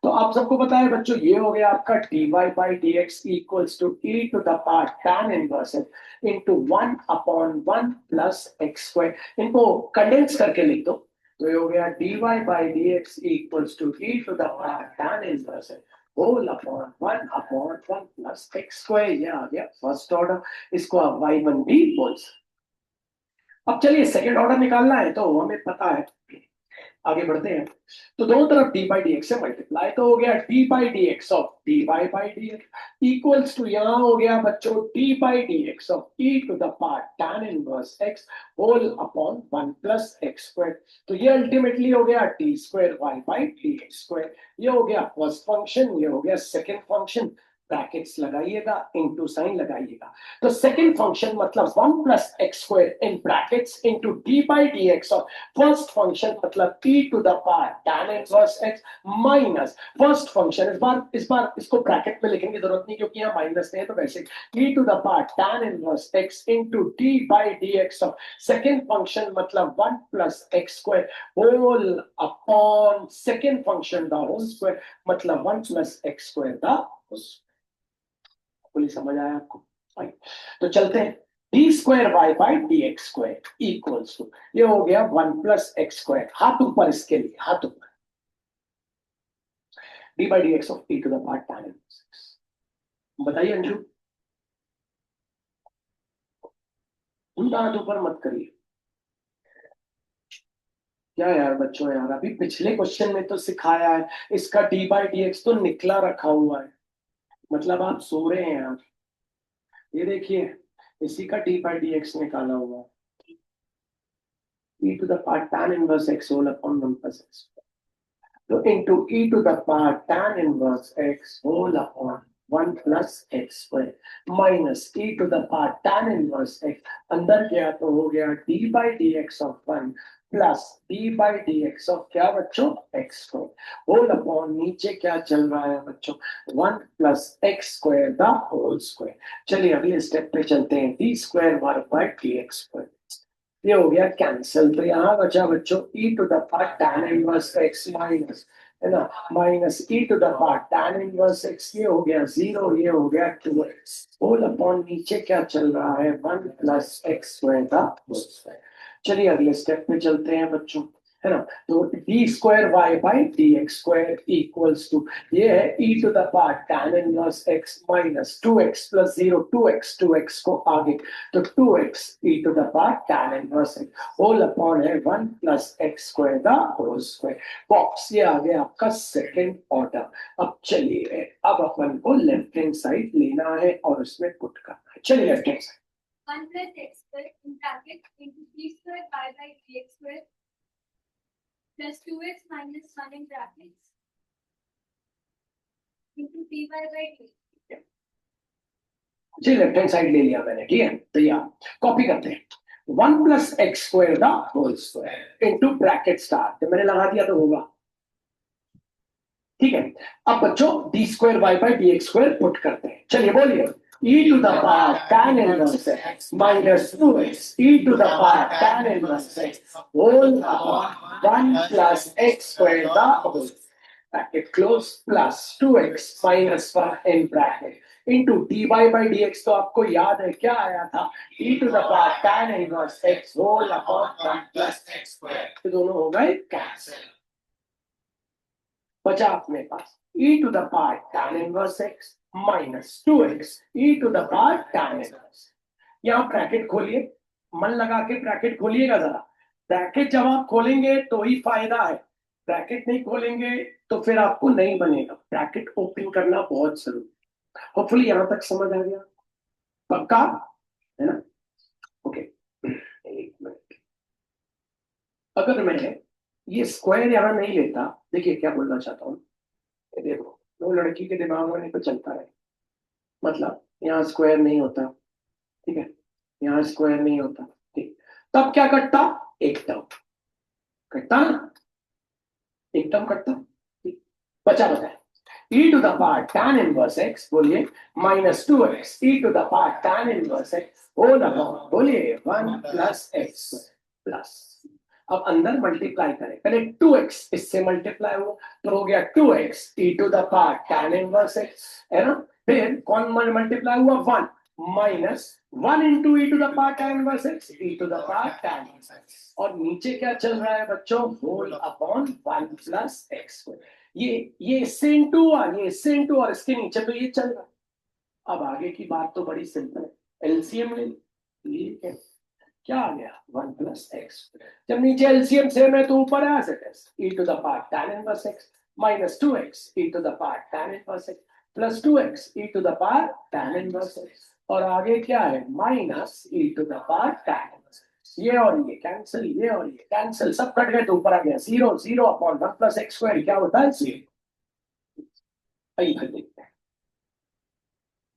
तो आप सबको पता है बच्चों, ये हो गया आपका dy by dx equals to e to the power tan inverse into 1 upon 1 plus x square. इनको कंडेंस करके लिख दो, तो ये हो गया dy by dx equals to e to the power tan inverse whole upon 1 upon 1 plus x square. ये आ गया फर्स्ट ऑर्डर, इसको आप y1 भी बोल सकते। अब चलिए सेकंड ऑर्डर निकालना है, तो हमें पता है, आगे बढ़ते हैं। तो दोनों तरफ डी बाई डी एक्स से मल्टीप्लाई, तो हो गया d by d x of d y by d x equals to, यहां हो गया बच्चों d by d x of e to the power tan inverse x whole upon 1 plus x square. तो ये अल्टीमेटली हो गया d square y by d x square. ये हो गया फर्स्ट फंक्शन, ये हो गया सेकेंड फंक्शन। ब्रैकेट्स लगाइएगा, इनटू साइन लगाइएगा। तो सेकंड फंक्शन मतलब 1 plus x square in brackets into d by d x, और फर्स्ट फंक्शन मतलब e to the power tan inverse x minus first function, इस बार इसको ब्रैकेट में लिखने की जरूरत नहीं क्योंकि यहाँ माइनस है, तो वैसे e to the power tan inverse x into d by d x, और सेकंड फंक्शन मतलब 1 plus x square whole upon second function the whole square मतलब 1 plus x square the whole. बोली समझ आया आपको? फाइन। तो चलते हैं, d square y by d x square equals to, ये हो गया 1 प्लस एक्स स्क्वायर, हाथ ऊपर इसके लिए, हाथ ऊपर, d by d x of e to the power tan inverse x। बताइए अंशु, उल्टा हाथ ऊपर मत करिए। क्या यार बच्चों, यार अभी पिछले क्वेश्चन में तो सिखाया है, इसका डी बाई डी एक्स तो निकला रखा हुआ है, मतलब आप सो रहे हैं यार। ये देखिए, इसी का डी बाई डी एक्स निकाला हुआ है, e to the power tan inverse x whole upon 1 plus x। So into e to the power tan inverse x whole upon 1 plus x square minus e to the power tan inverse x, अंदर गया तो हो गया d by dx of 1 plus d by dx of क्या बच्चों x square whole upon नीचे क्या चल रहा है बच्चों 1 plus x square the whole square। चलिए अगले स्टेप पे चलते हैं, d square वर्ग by dx square, ये हो गया कैंसिल। तो यहाँ बचा बच्चों e to the power tan inverse x minus, है ना, minus e to the power tan inverse x, ये हो गया 0, ये हो गया 2x होल अपॉन नीचे क्या चल रहा है 1 प्लस एक्स स्क्वायर का होल स्क्वायर। चलिए अगले स्टेप पे चलते हैं बच्चों, है ना। तो d square y by d x square equals to, ये है e to the power tan inverse x minus 2x plus 0, 2x को आगे, तो 2x e to the power tan inverse x whole upon है 1 plus x square the whole square. Box ये आ गया आपका सेकंड ऑर्डर। अब चलिए, अब अपन को लेफ्ट हैंड साइड लेना है और उसमें पुट करना है। चलिए left hand side 1 plus x square in bracket into 3 square y by dx square plus 2x minus 1 in brackets into dy by dx। जी लेफ्ट हैंड साइड ले लिया मैंने, ठीक है। तो यहाँ कॉपी करते हैं, 1 plus x square the whole square into bracket star, तो मैंने लगा दिया तो होगा, ठीक है। अब बच्चों d square y by d x square put करते हैं। चलिए बोलिए, e to the power tan inverse x minus 2x e to the power tan inverse x whole upon 1 plus x square the whole bracket close plus 2x minus 1 in bracket into dy by dx। तो आपको याद है क्या आया था, e to the power tan inverse x whole upon 1 plus x square, तो दोनों हो गए कैंसिल। बचा अपने पास e to the power tan inverse x minus 2x e to the power tan inverse. यहाँ ब्रैकेट खोलिए, मन लगा के ब्रैकेट खोलिएगा जरा, ब्रैकेट जब आप खोलेंगे तो ही फायदा है, ब्रैकेट नहीं खोलेंगे तो फिर आपको नहीं बनेगा। ब्रैकेट ओपन करना बहुत जरूरी है। होपफुली यहाँ तक समझ आ गया, पक्का है ना? ओके, एक मिनट, अगर मैं ये स्क्वायर यहाँ नहीं लेता, देखिए क्या बोलना चाहता हूँ, देखो वो लड़की के दिमाग में नहीं तो चलता है, मतलब यहाँ स्क्वायर नहीं होता, ठीक है, यहाँ स्क्वायर नहीं होता, ठीक, तब क्या कटता, एक टर्म कटता ना, एक टर्म कटता, ठीक। बचा बताए e to the power tan inverse x, बोलिए minus 2x e to the power tan inverse x whole upon, बोलिए 1 प्लस x प्लस, अब अंदर मल्टीप्लाई करें, पहले 2x इससे मल्टीप्लाई हुआ तो हो गया 2x e to the power tan inverse x, है ना, फिर कौन मल्टीप्लाई हुआ 1 minus 1 into e to the power tan inverse x e to the power tan inverse x, और नीचे क्या चल रहा है बच्चों, होल अपॉन 1 प्लस x, ये इससे इंटू हुआ, ये इससे इंटू, और इसके नीचे तो ये चल रहा है। अब आगे की बात तो बड़ी सिंपल है, एलसीएम ले लीजिए, क्या आ गया 1 प्लस एक्स, जब नीचे एलसीएम सेम है तो ऊपर है as it is e to the power tan inverse x minus 2x e to the power tan inverse x plus 2x e to the power tan inverse x, और आगे क्या है minus e to the power tan inverse x। ये और ये cancel, ये और ये कैंसिल, सब कट गए तो ऊपर आ गया 0, 0 अपॉन 1 प्लस एक्स स्क्वायर क्या होता है 0। आइए देखते हैं,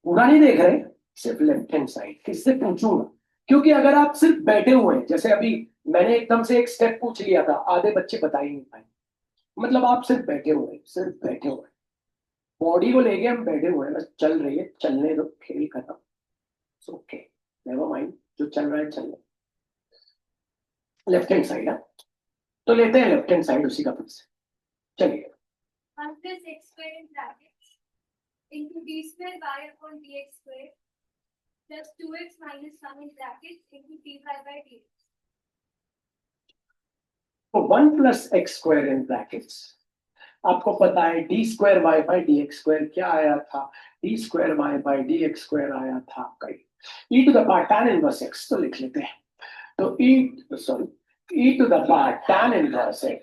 पूरा नहीं देख रहे, सिर्फ लेफ्ट हैंड साइड। किससे पूछूंगा? क्योंकि अगर आप सिर्फ बैठे हुए हैं, जैसे अभी मैंने एकदम से एक स्टेप पूछ लिया था, आधे बच्चे बता ही नहीं पाए। मतलब आप सिर्फ बैठे हुए हैं, सिर्फ बैठे हुए हैं, बॉडी को लेके हम बैठे हुए हैं, बस चल रही है, चलने दो, खेल खत्म, ओके, नेवर माइंड, जो चल रहा है चल। लेफ्ट हैंड साइड है, तो लेते हैं लेफ्ट हैंड साइड उसी का प्लस। चलिए 1 plus x square in brackets into d square y upon dx square plus 2x minus 1 in brackets into dy by dx. तो 1 + x² इन ब्रैकेट्स, आपको पता है d² y/dx² क्या आया था? d²y/dx² आया था आपका e⁻tan इनवर्स x, तो लिख लेते हैं। तो e⁻tan inverse x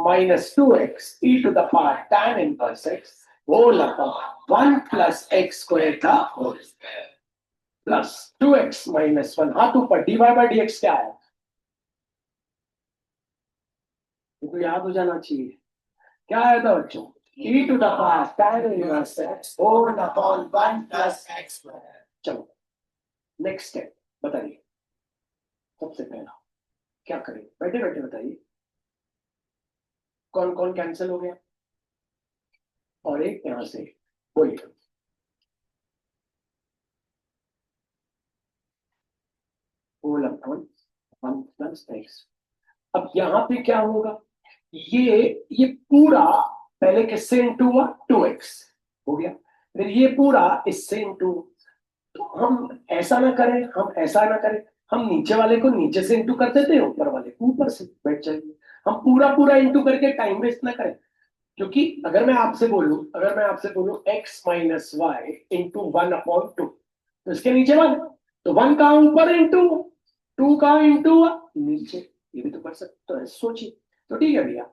minus 2x e⁻tan inverse x whole upon 1 + x² का होल प्लस 2x minus 1, हाथ ऊपर, dy/dx क्या आया? तो याद हो जाना चाहिए, क्या आया था बच्चों? e⁻tan inverse x whole upon 1 + x²। चलो नेक्स्ट स्टेप बताइए, सबसे पहला क्या करें? बैठे बैठे बताइए, कौन कौन कैंसिल हो गया? और एक यहां से, बोलिए। Whole upon 1 + x। अब यहां पे क्या होगा? ये पूरा पहले किससे इंटू हुआ? 2x हो गया, फिर ये पूरा इससे इंटू। तो हम ऐसा ना करें, हम ऐसा ना करें, हम नीचे वाले को नीचे से इंटू कर देते हैं, ऊपर वाले को ऊपर से, बैठ जाएंगे। हम पूरा पूरा इंटू करके टाइम वेस्ट ना करें, क्योंकि अगर मैं आपसे बोलूं x - y इंटू 1/2, तो इसके नीचे 1, तो 1 कहाँ ऊपर, इंटू 2 कहाँ इंटू नीचे, ये भी तो कर सकते हो, सोचिए। तो ठीक है भैया,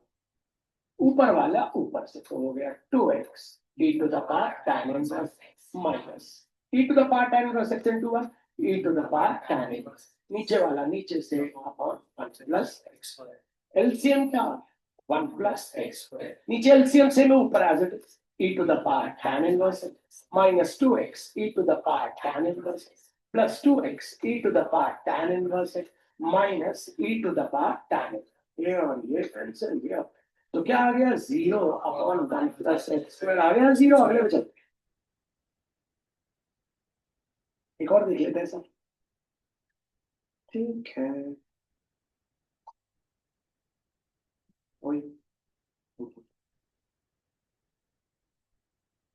ऊपर वाला ऊपर से, तो हो गया 2x e⁻tan inverse minus e⁻tan inverse x into 1 e⁻tan inverse, नीचे वाला नीचे से अपॉन 1 + x²। एलसीएम क्या? 1 + x², नीचे एलसीएम से में ऊपर as it is, e⁻tan inverse minus 2x e⁻tan inverse plus 2x e⁻tan inverse minus e⁻tan, ये और ये कैंसिल किया, तो क्या आ गया? 0/1 + x² आ गया 0। अगले में चलते, एक और देख लेते हैं सर, ठीक है, वही,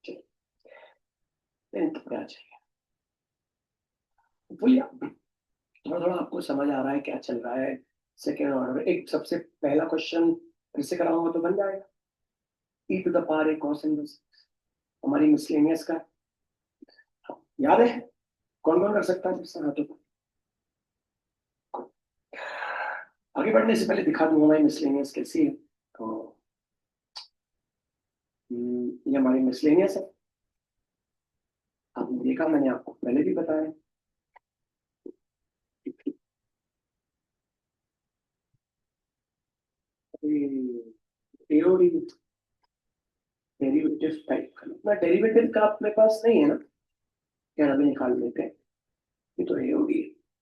चलिए पे आ जाइए। भैया थोड़ा थोड़ा आपको समझ आ रहा है क्या चल रहा है? सेकेंड ऑर्डर एक सबसे पहला क्वेश्चन फिर से कराऊंगा तो बन जाएगा। e⁻ cos इनवर्स हमारी मिसलेनियस का, याद है? कौन कौन कर सकता है जिससे हाथों को? आगे बढ़ने से पहले दिखा दूंगा मैं मिसलेनियस कैसी है। तो ये हमारी मिसलेनियस है, आपने देखा, मैंने आपको पहले भी बताया। डेरिवेटिव टाइप करना, डेरिवेटिव का अपने पास नहीं है ना, क्या अभी निकाल लेते हैं, ये तो एओडी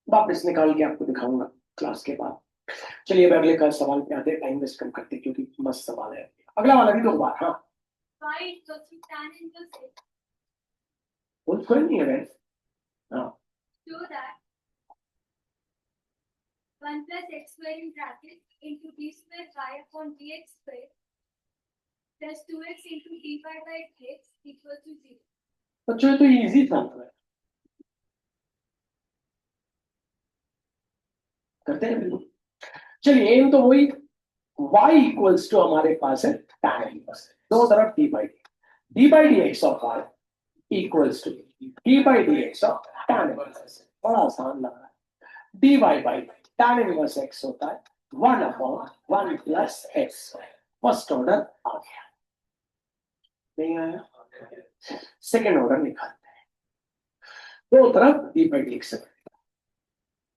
वापस निकाल के आपको दिखाऊंगा क्लास के बाद। चलिए अब अगले का सवाल पे आते हैं, टाइम वेस्ट कम करते हैं, क्योंकि मस्त सवाल है अगला वाला भी। 2 बार, हाँ Y equals to tan inverse x, वो कोई नहीं है वैसे, हाँ so that 1 + x² in brackets into d² y upon dx square plus 2x into dy by dx equals to 0. बच्चों ये तो इजी था, करते हैं बिल्कुल। चलिए एम तो वही, y इक्वल्स टू हमारे पास है tan इनवर्स, दो तरफ d/dx of y equals to d/dx of tan inverse, बड़ा आसान लग रहा है। dy by tan inverse x होता है 1/1 + x। फर्स्ट ऑर्डर आ गया, नहीं आया? सेकेंड ऑर्डर निकालते हैं, दो तरफ d/dx से,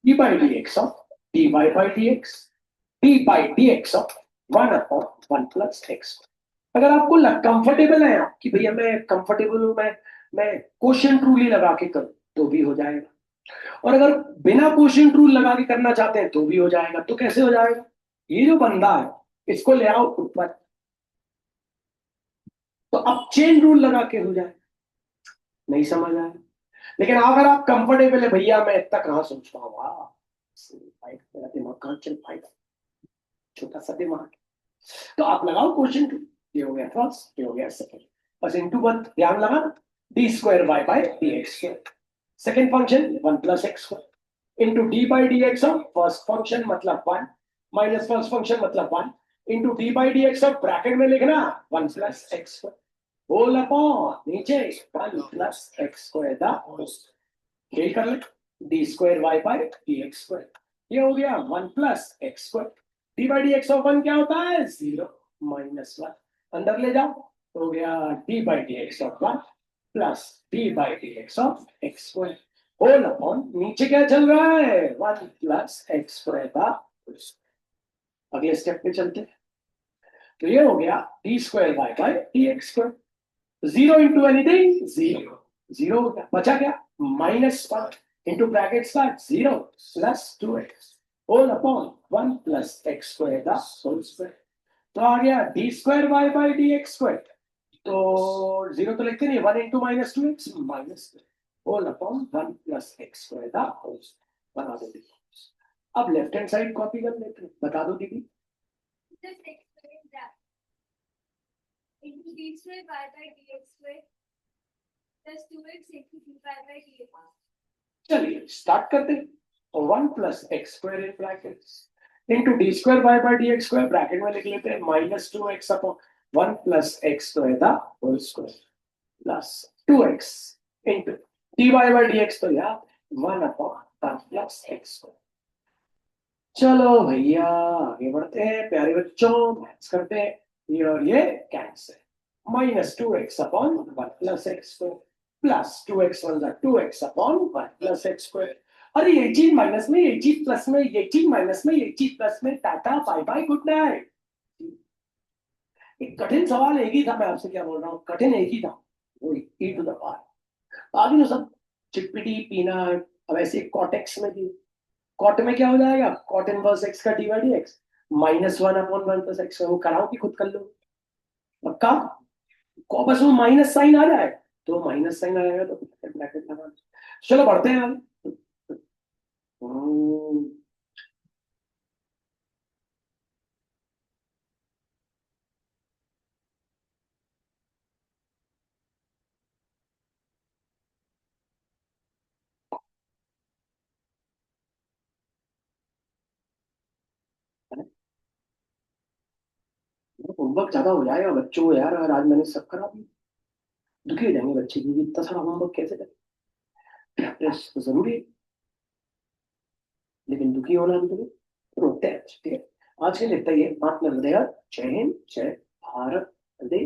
d/dx of dy/dx d/dx of 1/1 + x। अगर आपको कंफर्टेबल है कि भैया मैं कंफर्टेबल हूं, मैं मैं क्वोशिएंट रूल ही लगा के करूं तो भी हो जाएगा, और अगर बिना क्वोशिएंट रूल लगा के करना चाहते हैं तो भी हो जाएगा। तो कैसे हो जाएगा? ये जो बंदा है इसको ले आओ ऊपर, तो अब चेन रूल लगा के हो जाए। नहीं समझ आया? लेकिन अगर आप कंफर्टेबल है, भैया मैं इतना कहाँ सोच पाऊंगा, मेरा दिमाग कहाँ चल पाएगा, छोटा सा दिमाग, तो आप लगाओ क्वेश्चन टू। ये हो गया फर्स्ट, ये हो गया सेकंड, बस इनटू वन ध्यान लगा, d square y by d x square. Second function one plus x square into d by d x of first function मतलब वन, माइनस फर्स्ट फंक्शन मतलब one, into d by d x of bracket में लिखना one plus x square, whole upon नीचे one plus x square the whole. खेल कर ले, d square y by d x square, ये हो गया one plus x square, D by d x of one क्या होता है? जीरो माइनस वन, अंदर ले जाओ, हो गया d by d x of one plus d by d x of x square, whole upon नीचे क्या चल रहा है? वन प्लस एक्स स्क्वायर का। अगले स्टेप पे चलते हैं, तो ये हो गया d square y by d x square, zero into anything zero, zero हो गया, बचा क्या? माइनस वन इंटू ब्रैकेट्स का zero plus two x whole upon one plus x square का होल स्क्वायर, तो आ गया d square y by d x square, तो जीरो तो लिखते नहीं, one into minus two x minus whole upon one plus x square का whole square. बना दो दीदी, अब लेफ्ट हैंड साइड कॉपी कर लेते हैं, बता दो दीदी। just explain that into d square y by dx square plus 2x into dy by dx. चलिए स्टार्ट करते हैं, one plus x square in brackets into d square y by d x square, bracket में लिख लेते हैं minus two x upon one plus x square the whole square plus two x into d y by d x, तो यार one upon one plus x square. चलो भैया आगे बढ़ते हैं प्यारे बच्चों, मैथ्स करते हैं, ये और ये cancel, minus two x upon one plus x square plus two x one two x upon one plus x square. अरे ये चीज माइनस में, ये चीज प्लस में, ये चीज माइनस में, ये चीज प्लस में, tata bye bye good night. एक कठिन सवाल एक ही था, मैं आपसे क्या बोल रहा हूँ, कठिन एक ही था, वो ई टू द पावर। आगे तो सब चिटपिटी पीनट, अब ऐसे कॉटेक्स में भी, कॉट में क्या हो जाएगा? कॉट इनवर्स एक्स का D by d x minus one upon one plus x, वो कराओ कि खुद कर लो पक्का, को बस वो माइनस साइन आ जाए, तो माइनस साइन आएगा तो ब्रैकेट लगा। चलो बढ़ते हैं आगे। होमवर्क ज्यादा हो जाएगा बच्चों को यार, अगर आज मैंने सब करा दी, दुखी हो जाएंगे बच्चे, क्योंकि इतना सारा होमवर्क कैसे करें, प्रैक्टिस तो जरूरी है, लेकिन दुखी होना भी तो रोकते हैं। ठीक है, आज के लिए इतना ही है, बात में जय हिंद जय भारत, वंदे